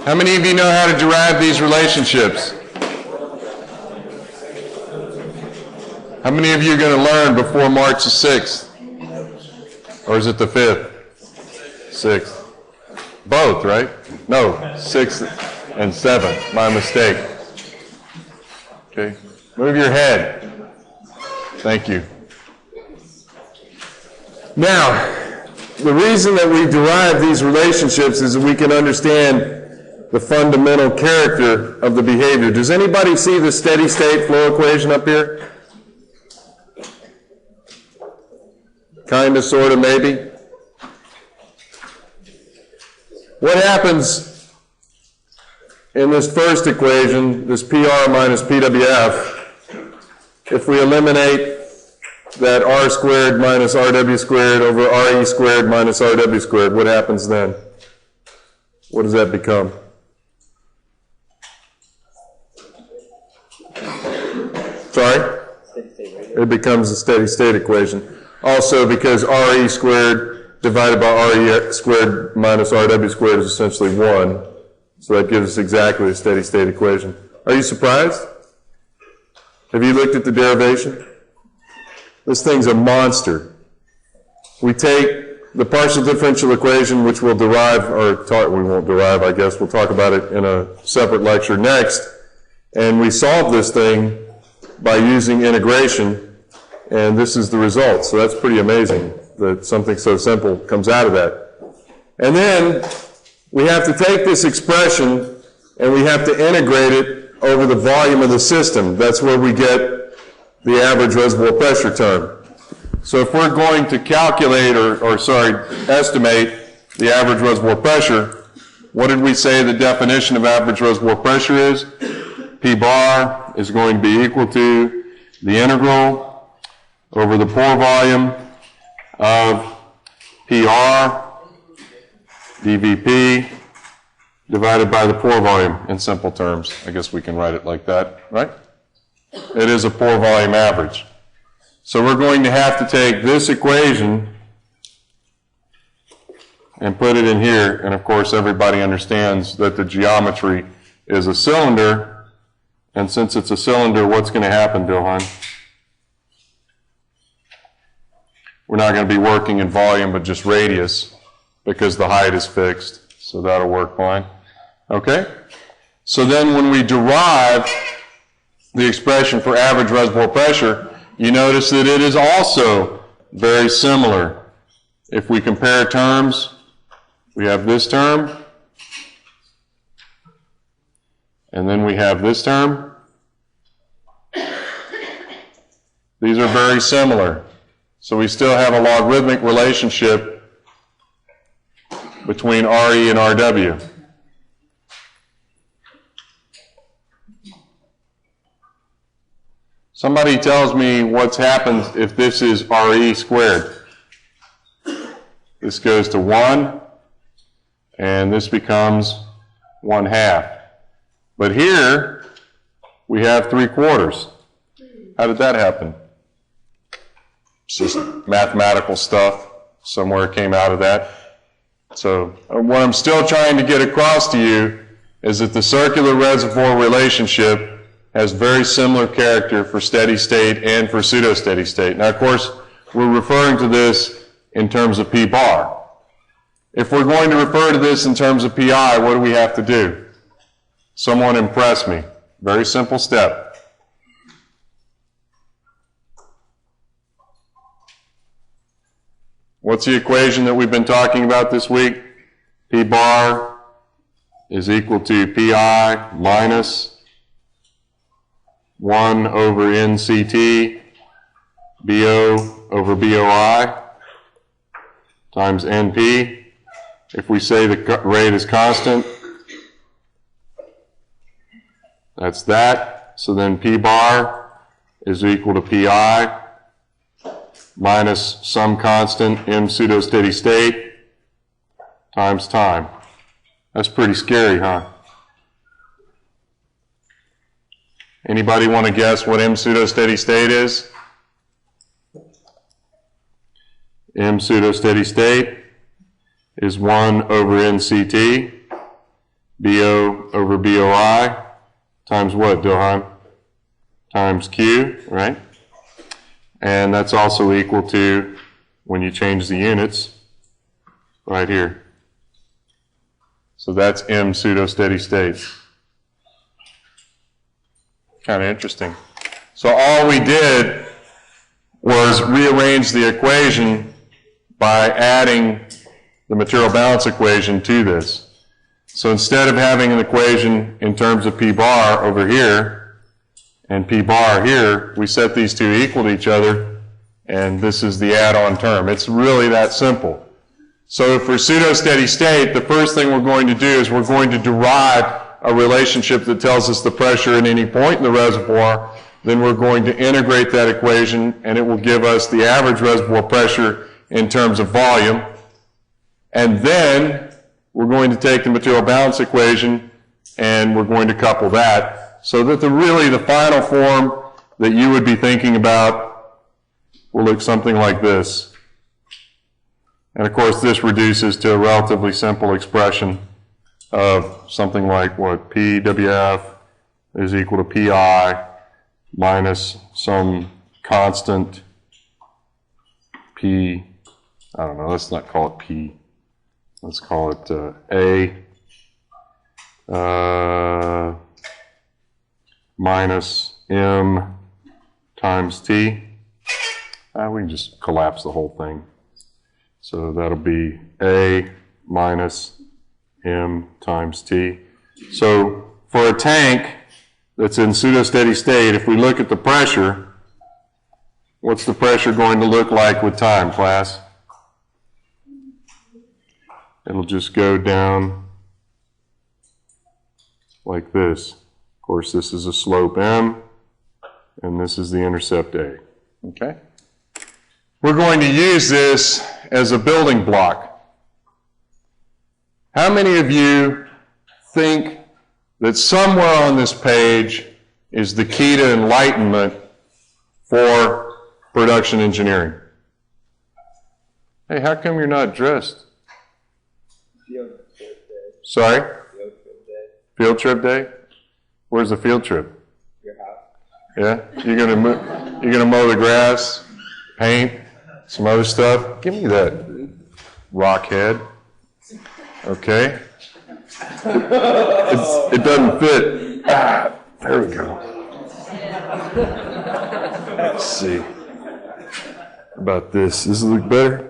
How many of you know how to derive these relationships? How many of you are going to learn before March the 6th? Or is it the 5th? 6th. Both, right? No, 6th and 7th. My mistake. Okay. Move your head. Thank you. Now, the reason that we derive these relationships is that we can understand the fundamental character of the behavior. Does anybody see the steady state flow equation up here? Kind of, sort of, maybe. What happens in this first equation, this PR minus PWF, if we eliminate that R squared minus RW squared over RE squared minus RW squared, what happens then? What does that become? Sorry? It becomes a steady state equation. Also, because RE squared divided by RE squared minus RW squared is essentially 1. So that gives us exactly a steady state equation. Are you surprised? Have you looked at the derivation? This thing's a monster. We take the partial differential equation, which we'll derive, we won't derive, I guess. We'll talk about it in a separate lecture next. And we solve this thing by using integration, and this is the result. So that's pretty amazing that something so simple comes out of that. And then we have to take this expression and we have to integrate it over the volume of the system. That's where we get the average reservoir pressure term. So if we're going to calculate estimate the average reservoir pressure, what did we say the definition of average reservoir pressure is? P bar is going to be equal to the integral over the pore volume of PR dVP divided by the pore volume in simple terms. I guess we can write it like that, right? It is a pore volume average. So we're going to have to take this equation and put it in here, and of course everybody understands that the geometry is a cylinder. And since it's a cylinder, what's going to happen, Dilhan? We're not going to be working in volume, but just radius, because the height is fixed. So that'll work fine. Okay? So then when we derive the expression for average reservoir pressure, you notice that it is also very similar. If we compare terms, we have this term, and then we have this term. These are very similar. So we still have a logarithmic relationship between RE and RW. Somebody tells me what's happened if this is RE squared. This goes to 1, and this becomes 1/2. But here, we have 3/4. How did that happen? It's just mathematical stuff. Somewhere came out of that. So what I'm still trying to get across to you is that the circular reservoir relationship has very similar character for steady state and for pseudo-steady state. Now, of course, we're referring to this in terms of P bar. If we're going to refer to this in terms of PI, what do we have to do? Someone impress me. Very simple step. What's the equation that we've been talking about this week? P bar is equal to PI minus 1 over NCT BO over BOI times NP. If we say the rate is constant, that's that. So then P bar is equal to PI minus some constant M pseudo-steady state times time. That's pretty scary, huh? Anybody want to guess what M pseudo-steady-state is? M pseudo-steady-state is 1 over NCT BO over BOI times what, Dilhan? Times Q, right? And that's also equal to, when you change the units, right here. So that's M pseudo-steady-state. Kind of interesting. So all we did was rearrange the equation by adding the material balance equation to this. So instead of having an equation in terms of P bar over here and P bar here, we set these two equal to each other, and this is the add-on term. It's really that simple. So for pseudo-steady state, the first thing we're going to do is we're going to derive a relationship that tells us the pressure at any point in the reservoir. Then we're going to integrate that equation, and it will give us the average reservoir pressure in terms of volume. And then we're going to take the material balance equation and we're going to couple that so that really the final form that you would be thinking about will look something like this. And of course this reduces to a relatively simple expression of something like what? PWF is equal to PI minus some constant P, I don't know, let's not call it P. Let's call it A minus M times T. We can just collapse the whole thing. So that'll be A minus M times T. So for a tank that's in pseudo-steady state, if we look at the pressure, what's the pressure going to look like with time, class? It'll just go down like this. Of course, this is a slope M, and this is the intercept A. Okay? We're going to use this as a building block. How many of you think that somewhere on this page is the key to enlightenment for production engineering? Hey, how come you're not dressed? Field trip day. Sorry? Field trip day. Field trip day? Where's the field trip? Your house. Yeah? You're gonna mow the grass, paint, some other stuff? Give me that rock head. Okay? It doesn't fit. Ah, there we go. Let's see. How about this? Does it look better?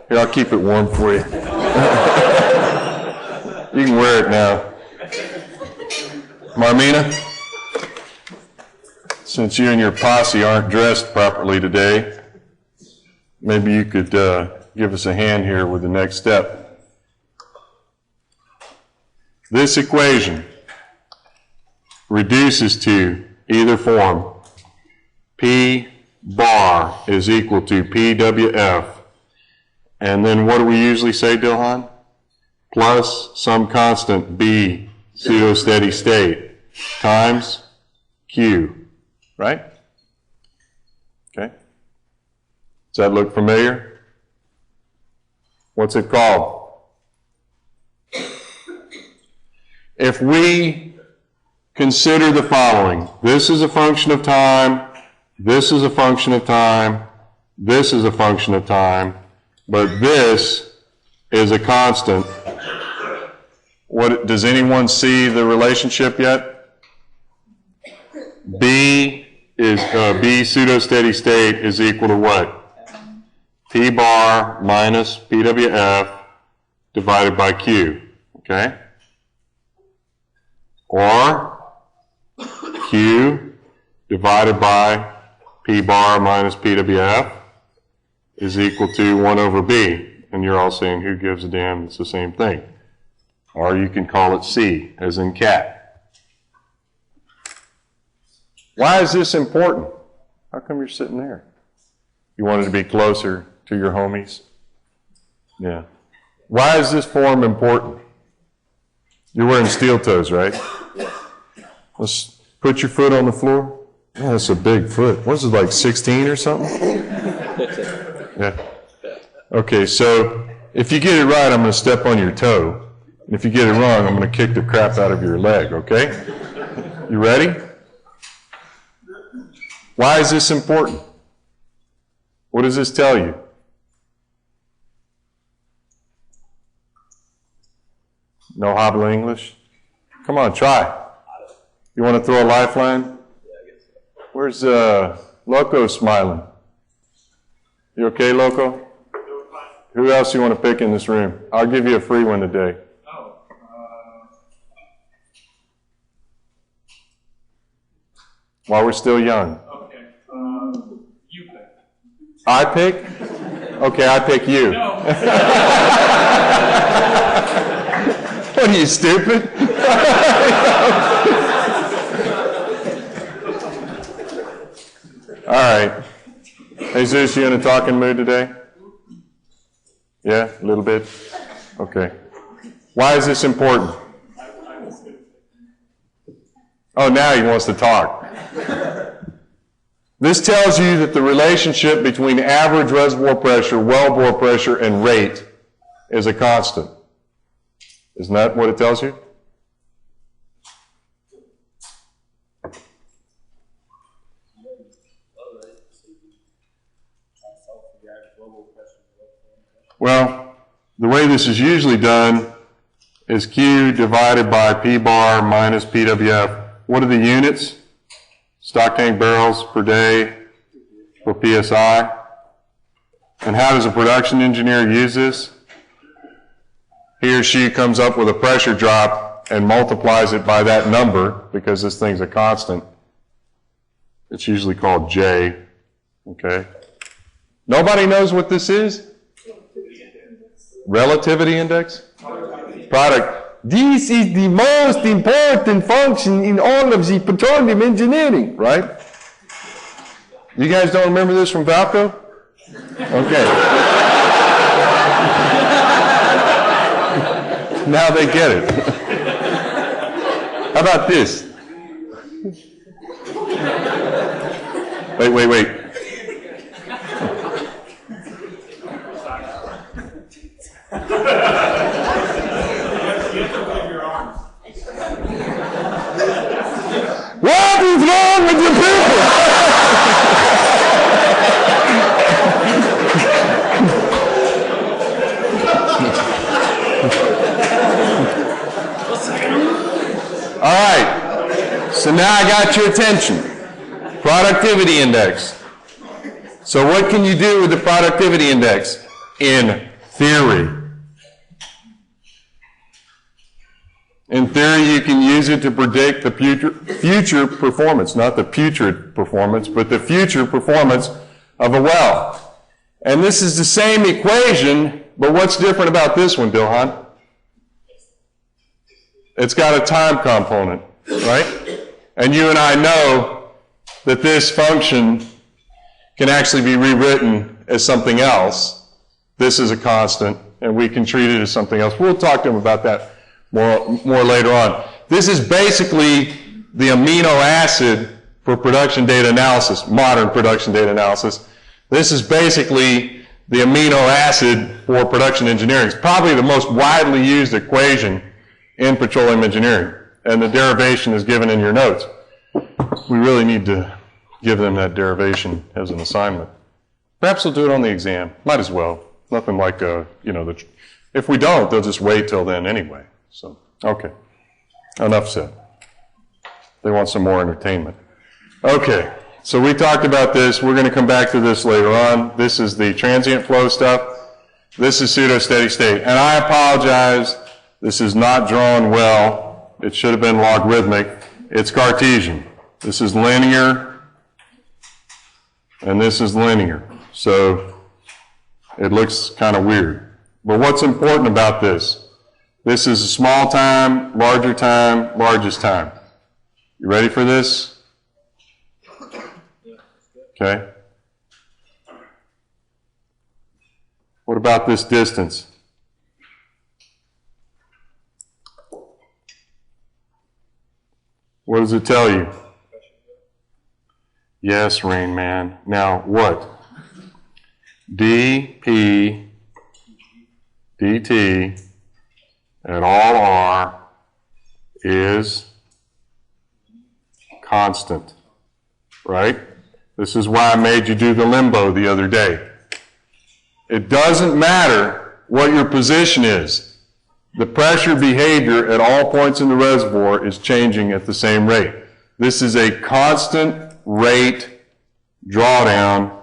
Here, I'll keep it warm for you. You can wear it now. Marmina, since you and your posse aren't dressed properly today, maybe you could give us a hand here with the next step. This equation reduces to either form. P bar is equal to PWF. And then what do we usually say, Dilhan? Plus some constant B pseudo-steady state times Q, right? Okay. Does that look familiar? What's it called? If we consider the following, this is a function of time, this is a function of time, this is a function of time, but this is a constant. What, does anyone see the relationship yet? B pseudo-steady state is equal to what? P bar minus PWF divided by Q, okay? Or Q divided by P bar minus PWF is equal to 1 over B. And you're all saying, who gives a damn? It's the same thing. Or you can call it C, as in cat. Why is this important? How come you're sitting there? You wanted to be closer to your homies? Yeah. Why is this form important? You're wearing steel toes, right? Let's put your foot on the floor. Man, that's a big foot. What is it, like 16 or something? Yeah. Okay, so if you get it right, I'm going to step on your toe. And if you get it wrong, I'm going to kick the crap out of your leg, okay? You ready? Why is this important? What does this tell you? No hobbling English? Come on, try. You want to throw a lifeline? Where's Loco smiling? You okay, Loco? Who else you want to pick in this room? I'll give you a free one today. While we're still young. Okay. You pick. I pick? Okay, I pick you. No. What are you, stupid? All right. Jesus, you in a talking mood today? Yeah, a little bit? Okay. Why is this important? Oh, now he wants to talk. This tells you that the relationship between average reservoir pressure, wellbore pressure, and rate is a constant. Isn't that what it tells you? Well, the way this is usually done is Q divided by P bar minus PWF. What are the units? Stock tank barrels per day for PSI. And how does a production engineer use this? He or she comes up with a pressure drop and multiplies it by that number, because this thing's a constant. It's usually called J. Okay? Nobody knows what this is? Relativity index? Product. This is the most important function in all of the petroleum engineering, right? You guys don't remember this from Valco? Okay. Now they get it. How about this? Wait. What is wrong with you people? All right, so now I got your attention. Productivity index. So what can you do with the productivity index? In theory. In theory, you can use it to predict the future performance, not the putrid performance, but the future performance of a well. And this is the same equation, but what's different about this one, Dilhan? It's got a time component, right? And you and I know that this function can actually be rewritten as something else. This is a constant, and we can treat it as something else. We'll talk to him about that more later on. This is basically the amino acid for production data analysis, modern production data analysis. This is basically the amino acid for production engineering. It's probably the most widely used equation in petroleum engineering, and the derivation is given in your notes. We really need to give them that derivation as an assignment. Perhaps we'll do it on the exam. Might as well. Nothing like, if we don't, they'll just wait till then anyway. So, okay. Enough said. They want some more entertainment. Okay. So we talked about this. We're going to come back to this later on. This is the transient flow stuff. This is pseudo-steady-state. And I apologize. This is not drawn well. It should have been logarithmic. It's Cartesian. This is linear. And this is linear. So it looks kind of weird. But what's important about this? This is a small time, largest time. You ready for this? Okay. What about this distance? What does it tell you? Yes, Rain Man. Now what? dP dt at all R is constant, right? This is why I made you do the limbo the other day. It doesn't matter what your position is. The pressure behavior at all points in the reservoir is changing at the same rate. This is a constant rate drawdown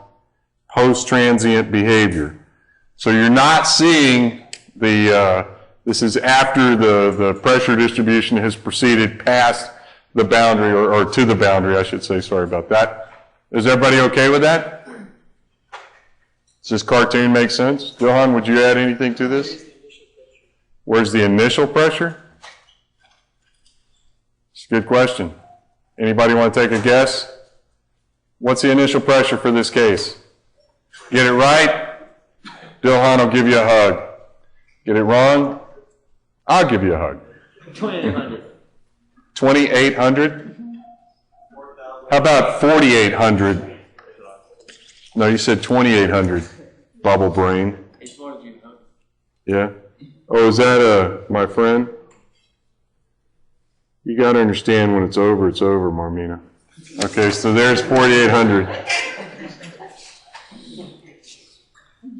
post-transient behavior. So you're not seeing this is after the pressure distribution has proceeded past the boundary, or to the boundary, I should say. Sorry about that. Is everybody okay with that? Does this cartoon make sense? Johan, would you add anything to this? Where's the initial pressure? It's a good question. Anybody want to take a guess? What's the initial pressure for this case? Get it right? Dilhan will give you a hug. Get it wrong? I'll give you a hug. 2,800. 2,800? How about 4,800? No, you said 2,800. Bubble brain. Yeah. Oh, is that my friend? You got to understand when it's over, Marmina. Okay, so there's 4,800.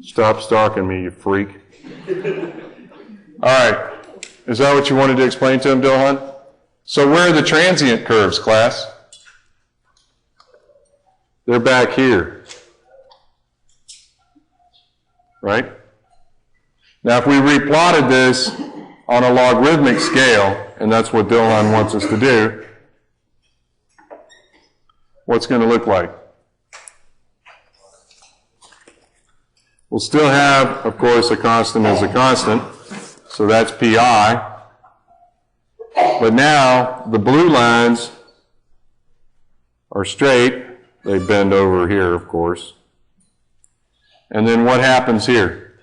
Stop stalking me, you freak. All right. Is that what you wanted to explain to him, Dilhan? So where are the transient curves, class? They're back here. Right? Now, if we replotted this on a logarithmic scale, and that's what Dilhan wants us to do, what's going to look like? We'll still have, of course, a constant as a constant, so that's pi. But now the blue lines are straight. They bend over here, of course. And then what happens here?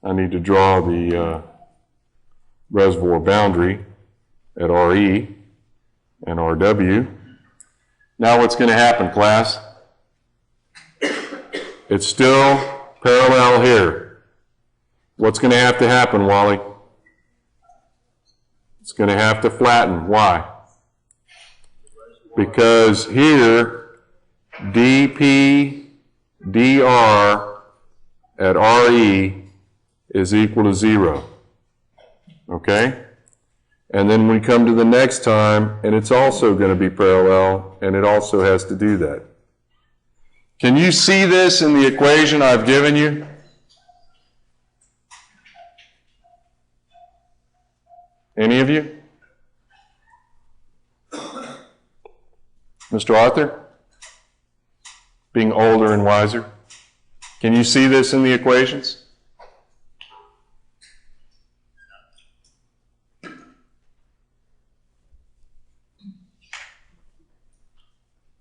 I need to draw the reservoir boundary at RE and RW. Now what's going to happen, class? It's still parallel here. What's going to have to happen, Wally? It's going to have to flatten. Why? Because here, dP dr at RE is equal to 0. Okay? And then we come to the next time, and it's also going to be parallel, and it also has to do that. Can you see this in the equation I've given you? Any of you? Mr. Arthur? Being older and wiser. Can you see this in the equations?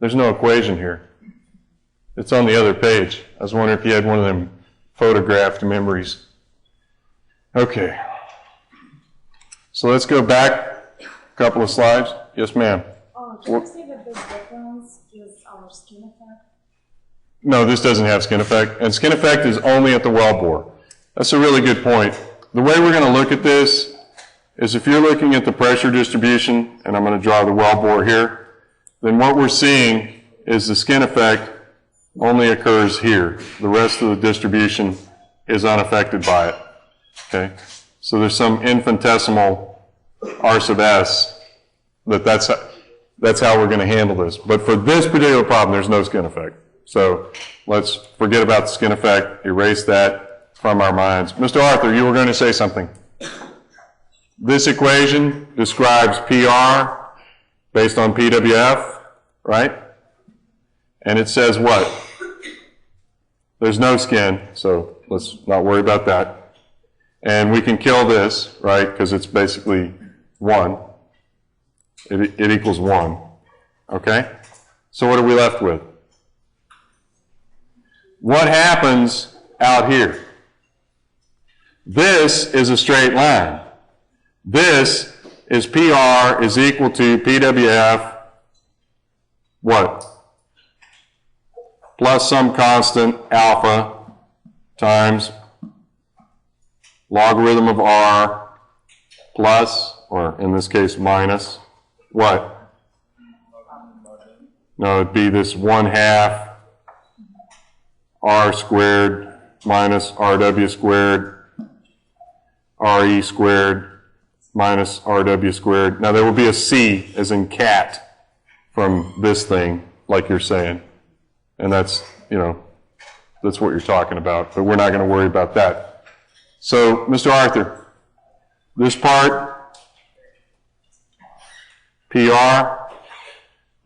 There's no equation here. It's on the other page. I was wondering if you had one of them photographed memories. Okay. So let's go back a couple of slides. Yes, ma'am. Can you say that this difference is our skin effect? No, this doesn't have skin effect. And skin effect is only at the wellbore. That's a really good point. The way we're going to look at this is if you're looking at the pressure distribution, and I'm going to draw the wellbore here, then what we're seeing is the skin effect only occurs here. The rest of the distribution is unaffected by it. Okay? So there's some infinitesimal R sub s that's how we're going to handle this. But for this particular problem, there's no skin effect. So let's forget about the skin effect, erase that from our minds. Mr. Arthur, you were going to say something. This equation describes PR based on PWF, right? And it says what? There's no skin, so let's not worry about that. And we can kill this, right, because it's basically 1. It equals 1, okay? So what are we left with? What happens out here? This is a straight line. This is PR is equal to PWF, what? plus some constant alpha times logarithm of r plus, or in this case minus, what? No, it'd be this 1/2 r squared minus rw squared, re squared minus rw squared. Now there will be a c as in cat from this thing, like you're saying. And that's, that's what you're talking about, but we're not going to worry about that. So, Mr. Arthur, this part, PR,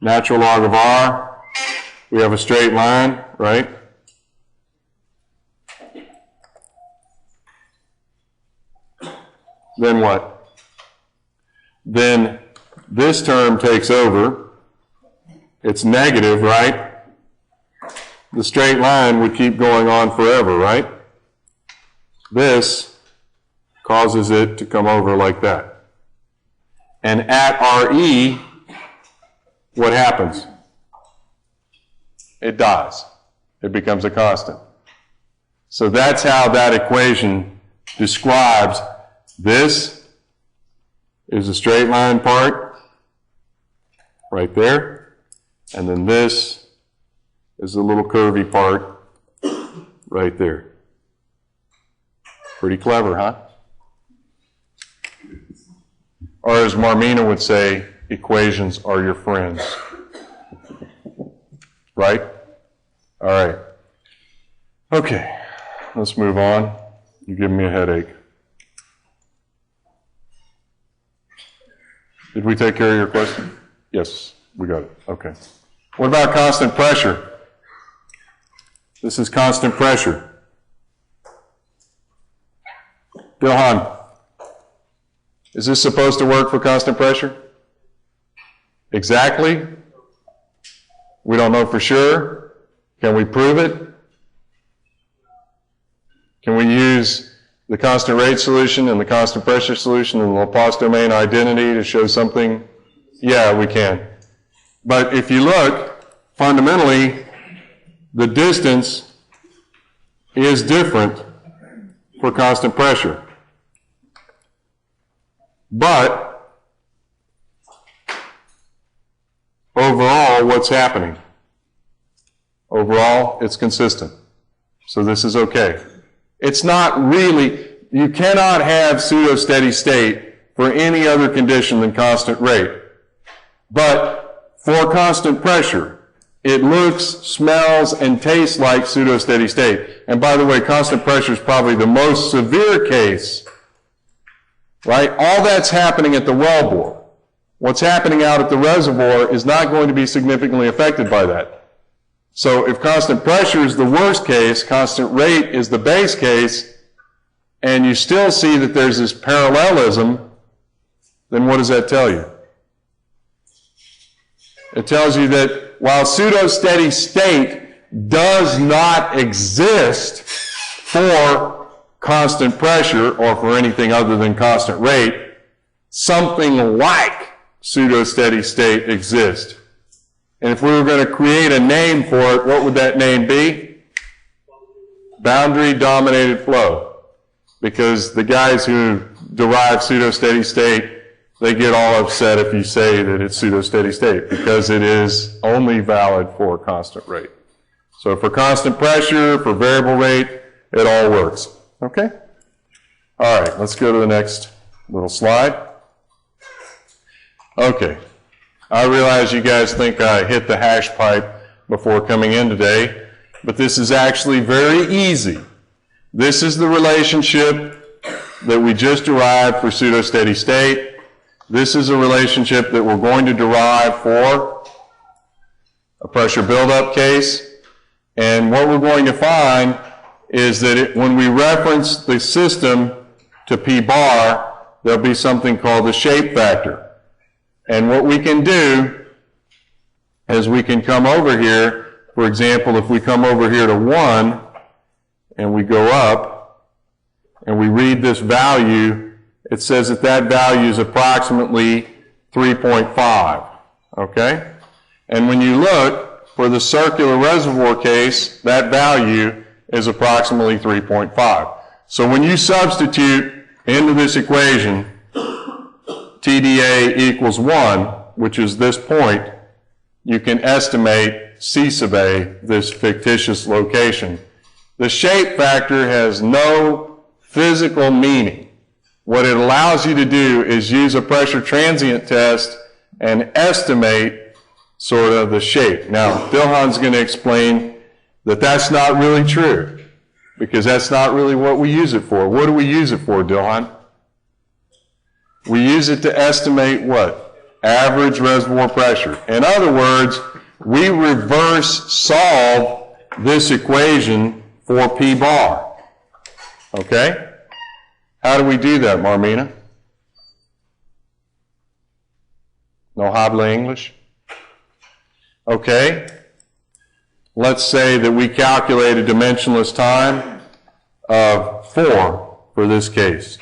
natural log of R, we have a straight line, right? Then what? Then this term takes over. It's negative, right? The straight line would keep going on forever, right? This causes it to come over like that. And at RE, what happens? It dies. It becomes a constant. So that's how that equation describes this is the straight line part right there, and then this is the little curvy part right there. Pretty clever, huh? Or as Marmina would say, equations are your friends. Right? All right. Okay, let's move on. You're giving me a headache. Did we take care of your question? Yes, we got it. Okay. What about constant pressure? This is constant pressure. Bilhan, is this supposed to work for constant pressure? Exactly? We don't know for sure. Can we prove it? Can we use the constant rate solution and the constant pressure solution and the Laplace domain identity to show something? Yeah, we can. But if you look, fundamentally, the distance is different for constant pressure. But overall, what's happening? Overall, it's consistent. So this is okay. It's not really, you cannot have pseudo-steady state for any other condition than constant rate. But for constant pressure, it looks, smells, and tastes like pseudo-steady state. And by the way, constant pressure is probably the most severe case, right? All that's happening at the wellbore. What's happening out at the reservoir is not going to be significantly affected by that. So if constant pressure is the worst case, constant rate is the base case, and you still see that there's this parallelism, then what does that tell you? It tells you that while pseudo-steady state does not exist for constant pressure or for anything other than constant rate, something like pseudo-steady state exists. And if we were going to create a name for it, what would that name be? Boundary-dominated flow. Because the guys who derive pseudo-steady state, they get all upset if you say that it's pseudo-steady state, because it is only valid for constant rate. So for constant pressure, for variable rate, it all works. Okay? All right, let's go to the next little slide. Okay. I realize you guys think I hit the hash pipe before coming in today, but this is actually very easy. This is the relationship that we just derived for pseudo-steady state. This is a relationship that we're going to derive for a pressure buildup case. And what we're going to find is that when we reference the system to P bar, there'll be something called the shape factor. And what we can do is we can come over here, for example, if we come over here to 1 and we go up and we read this value, it says that that value is approximately 3.5, okay? And when you look, for the circular reservoir case, that value is approximately 3.5. So when you substitute into this equation TDA equals 1, which is this point, you can estimate C sub A, this fictitious location. The shape factor has no physical meaning. What it allows you to do is use a pressure transient test and estimate sort of the shape. Now, Dilhan's going to explain that that's not really true, because that's not really what we use it for. What do we use it for, Dilhan? We use it to estimate what? Average reservoir pressure. In other words, we reverse solve this equation for P bar. Okay? How do we do that, Marmina? No habla English? Okay. Let's say that we calculate a dimensionless time of 4 for this case.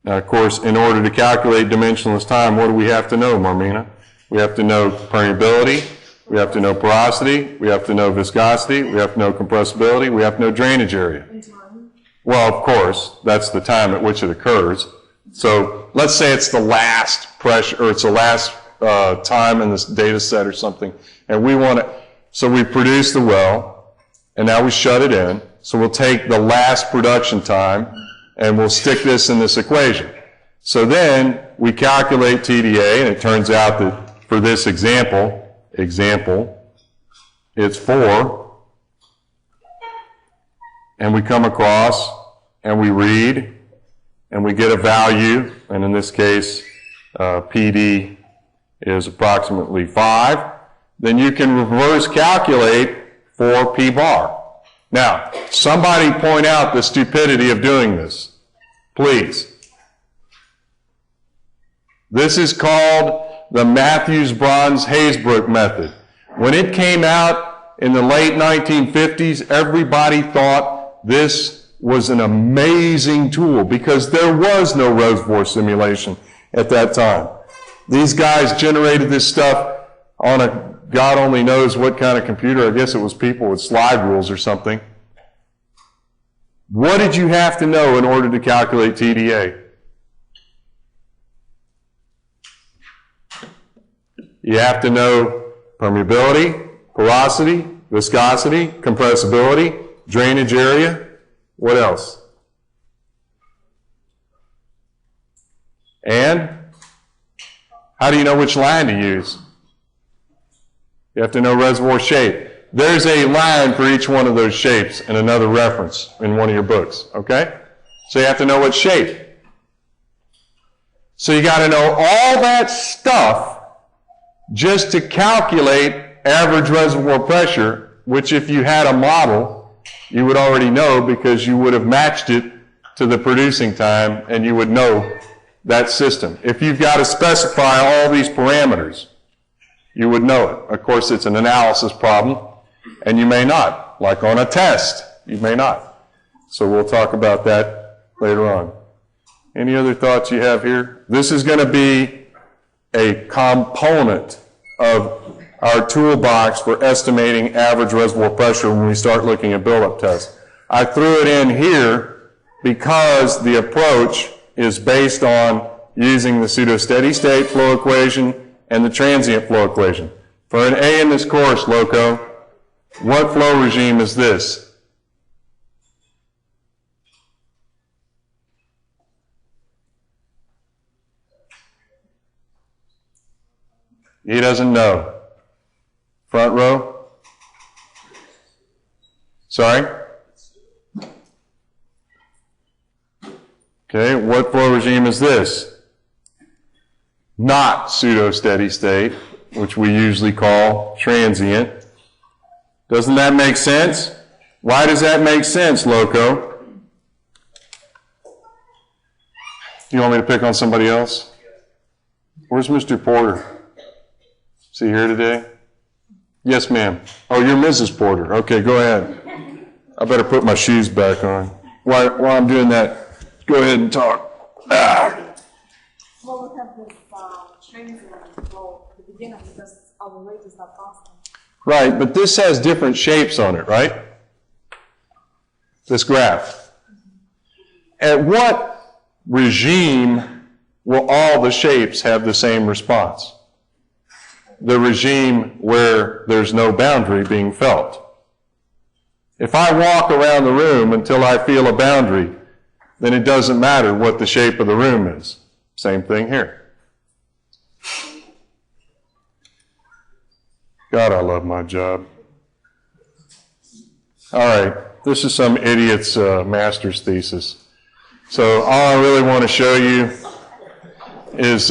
Now, of course, in order to calculate dimensionless time, what do we have to know, Marmina? We have to know permeability, we have to know porosity, we have to know viscosity, we have to know compressibility, we have to know drainage area. Well, of course, that's the time at which it occurs. So let's say it's the last pressure, or it's the last time in this data set or something, and we want to, so we produce the well, and now we shut it in. So we'll take the last production time, and we'll stick this in this equation. So then we calculate TDA, and it turns out that for this example, it's 4, and we come across, and we read, and we get a value, and in this case, PD is approximately 5, then you can reverse calculate for P bar. Now, somebody point out the stupidity of doing this, please. This is called the Matthews-Brons-Haysbrook method. When it came out in the late 1950s, everybody thought this was an amazing tool because there was no reservoir simulation at that time. These guys generated this stuff on a God only knows what kind of computer. I guess it was people with slide rules or something. What did you have to know in order to calculate TDA? You have to know permeability, porosity, viscosity, compressibility, drainage area. What else? And how do you know which line to use? You have to know reservoir shape. There's a line for each one of those shapes and another reference in one of your books, okay? So you have to know what shape. So you got to know all that stuff just to calculate average reservoir pressure, which if you had a model, you would already know because you would have matched it to the producing time and you would know that system. If you've got to specify all these parameters, you would know it. Of course, it's an analysis problem, and you may not. Like on a test, you may not. So we'll talk about that later on. Any other thoughts you have here? This is going to be a component of our toolbox for estimating average reservoir pressure when we start looking at buildup tests. I threw it in here because the approach is based on using the pseudo-steady-state flow equation and the transient flow equation. For an A in this course, Loco, what flow regime is this? He doesn't know. Front row? Sorry? Okay, what flow regime is this? Not pseudo-steady-state, which we usually call transient. Doesn't that make sense? Why does that make sense, Loco? You want me to pick on somebody else? Where's Mr. Porter? Is he here today? Yes, ma'am. Oh, you're Mrs. Porter. Okay, go ahead. I better put my shoes back on. While I'm doing that, go ahead and talk. Well, we have this transient flow at the beginning because our rate is not constant. Right, but this has different shapes on it, right? This graph. At what regime will all the shapes have the same response? The regime where there's no boundary being felt. If I walk around the room until I feel a boundary, then it doesn't matter what the shape of the room is. Same thing here. God, I love my job. All right, this is some idiot's master's thesis. So all I really want to show you is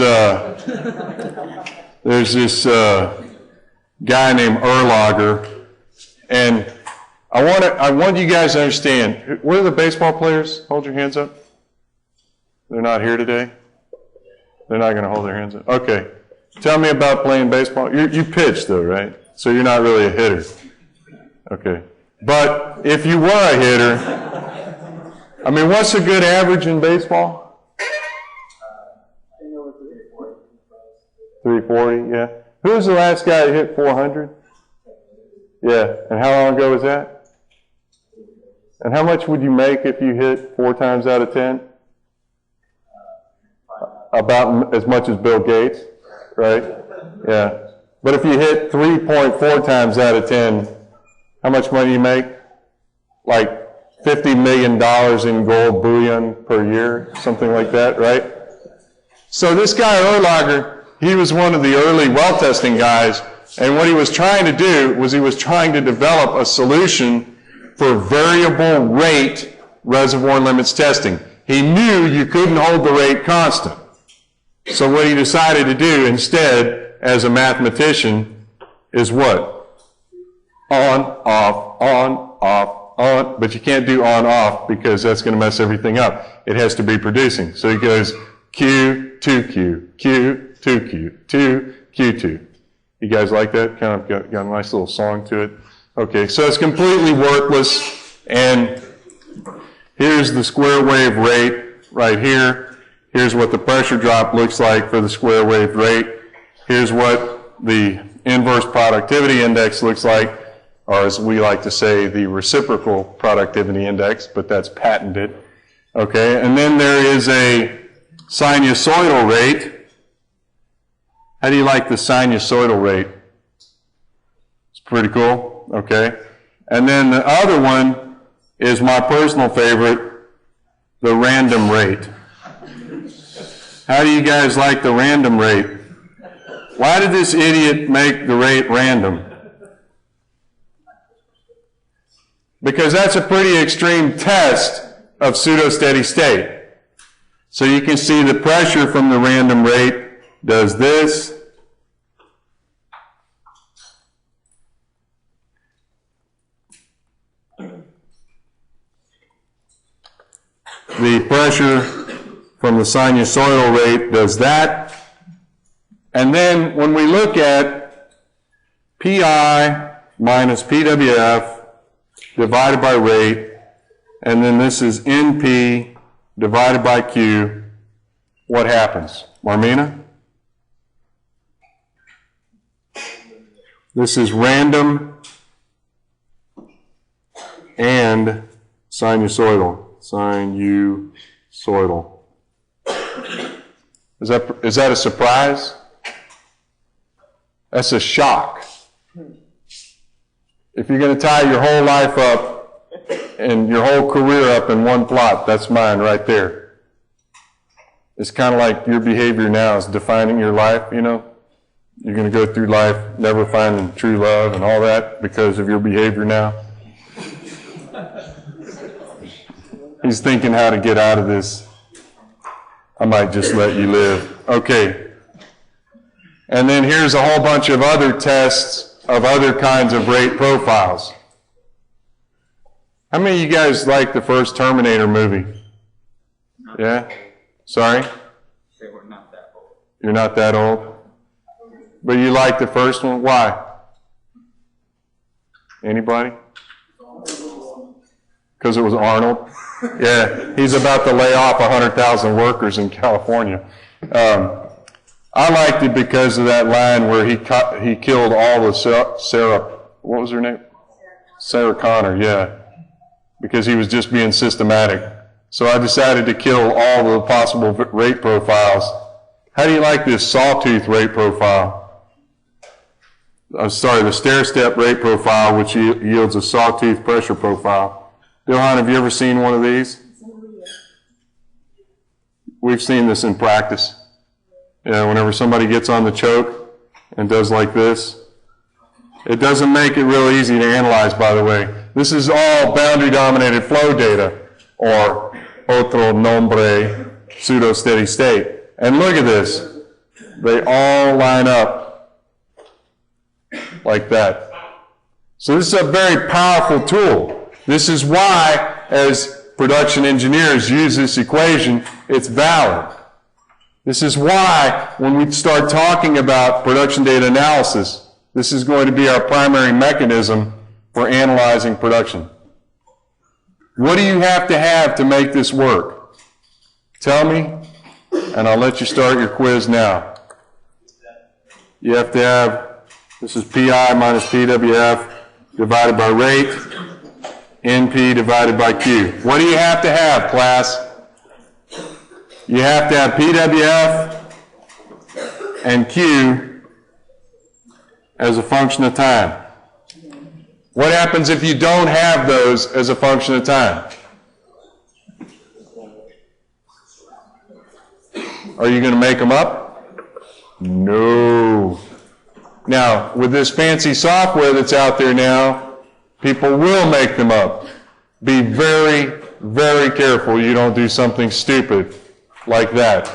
there's this guy named Erlacher, and I want you guys to understand. Where are the baseball players? Hold your hands up. They're not here today? They're not going to hold their hands up? Okay. Tell me about playing baseball. You pitch, though, right? So you're not really a hitter. Okay. But if you were a hitter, I mean, what's a good average in baseball? 340, yeah. Who was the last guy that hit 400? Yeah. And how long ago was that? And how much would you make if you hit 4 times out of 10? About as much as Bill Gates, right? Yeah. But if you hit 3.4 times out of 10, how much money do you make? Like $50 million in gold bullion per year, something like that, right? So this guy Erlacher, he was one of the early well testing guys, and what he was trying to do was he was trying to develop a solution for variable rate reservoir limits testing. He knew you couldn't hold the rate constant. So what he decided to do instead, as a mathematician, is what? On, off, on, but you can't do on, off because that's going to mess everything up. It has to be producing. So he goes Q, 2Q, Q, 2Q, 2, Q2. You guys like that? Kind of got a nice little song to it. Okay, so it's completely worthless, and here's the square wave rate right here. Here's what the pressure drop looks like for the square wave rate. Here's what the inverse productivity index looks like, or as we like to say, the reciprocal productivity index, but that's patented. Okay, and then there is a sinusoidal rate. How do you like the sinusoidal rate? It's pretty cool, okay? And then the other one is my personal favorite, the random rate. How do you guys like the random rate? Why did this idiot make the rate random? Because that's a pretty extreme test of pseudo-steady-state. So you can see the pressure from the random rate does this. The pressure from the sinusoidal rate does that. And then when we look at PI minus PWF divided by rate, and then this is NP divided by Q, what happens? Marmina? This is random and sinusoidal. Sinusoidal. Is that a surprise? That's a shock. If you're going to tie your whole life up and your whole career up in one plot, that's mine right there. It's kind of like your behavior now is defining your life, you know. You're going to go through life never finding true love and all that because of your behavior now. He's thinking how to get out of this. I might just let you live. Okay. And then here's a whole bunch of other tests of other kinds of rate profiles. How many of you guys like the first Terminator movie? Yeah? Sorry? They were not that old. You're not that old? But you like the first one? Why? Anybody? Because it was Arnold? Yeah, he's about to lay off 100,000 workers in California. I liked it because of that line where he killed all the what was her name? Sarah Connor, yeah. Because he was just being systematic. So I decided to kill all the possible rate profiles. How do you like this sawtooth rate profile? I'm sorry, the stair-step rate profile, which yields a sawtooth pressure profile. Dilhan, have you ever seen one of these? We've seen this in practice. Yeah, whenever somebody gets on the choke and does like this. It doesn't make it real easy to analyze, by the way. This is all boundary-dominated flow data, or otro nombre, pseudo-steady-state. And look at this. They all line up like that. So this is a very powerful tool. This is why, as production engineers use this equation, it's valid. This is why, when we start talking about production data analysis, this is going to be our primary mechanism for analyzing production. What do you have to make this work? Tell me, and I'll let you start your quiz now. You have to have, this is PI minus PWF divided by rate, NP divided by Q. What do you have, class? You have to have PWF and Q as a function of time. What happens if you don't have those as a function of time? Are you going to make them up? No. Now, with this fancy software that's out there now, people will make them up. Be very, very careful you don't do something stupid like that.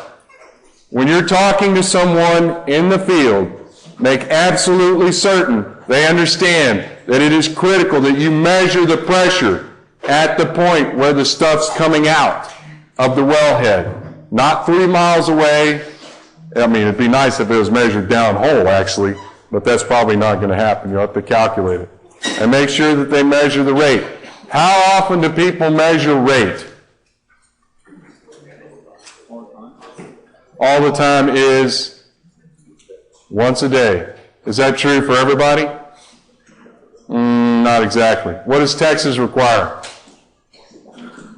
When you're talking to someone in the field, make absolutely certain they understand that it is critical that you measure the pressure at the point where the stuff's coming out of the wellhead. Not 3 miles away. I mean, it'd be nice if it was measured downhole, actually, but that's probably not going to happen. You'll have to calculate it. And make sure that they measure the rate. How often do people measure rate? All the time is once a day. Is that true for everybody? Not exactly. What does Texas require?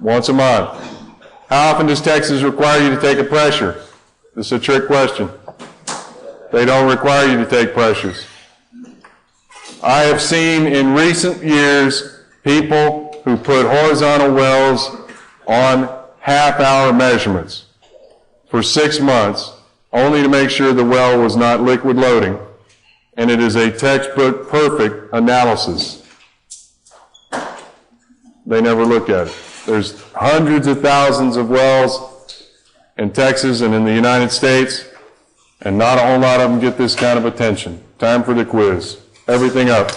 Once a month. How often does Texas require you to take a pressure? This is a trick question. They don't require you to take pressures. I have seen in recent years people who put horizontal wells on half-hour measurements for 6 months only to make sure the well was not liquid loading, and it is a textbook perfect analysis. They never look at it. There's hundreds of thousands of wells in Texas and in the United States, and not a whole lot of them get this kind of attention. Time for the quiz. Everything up.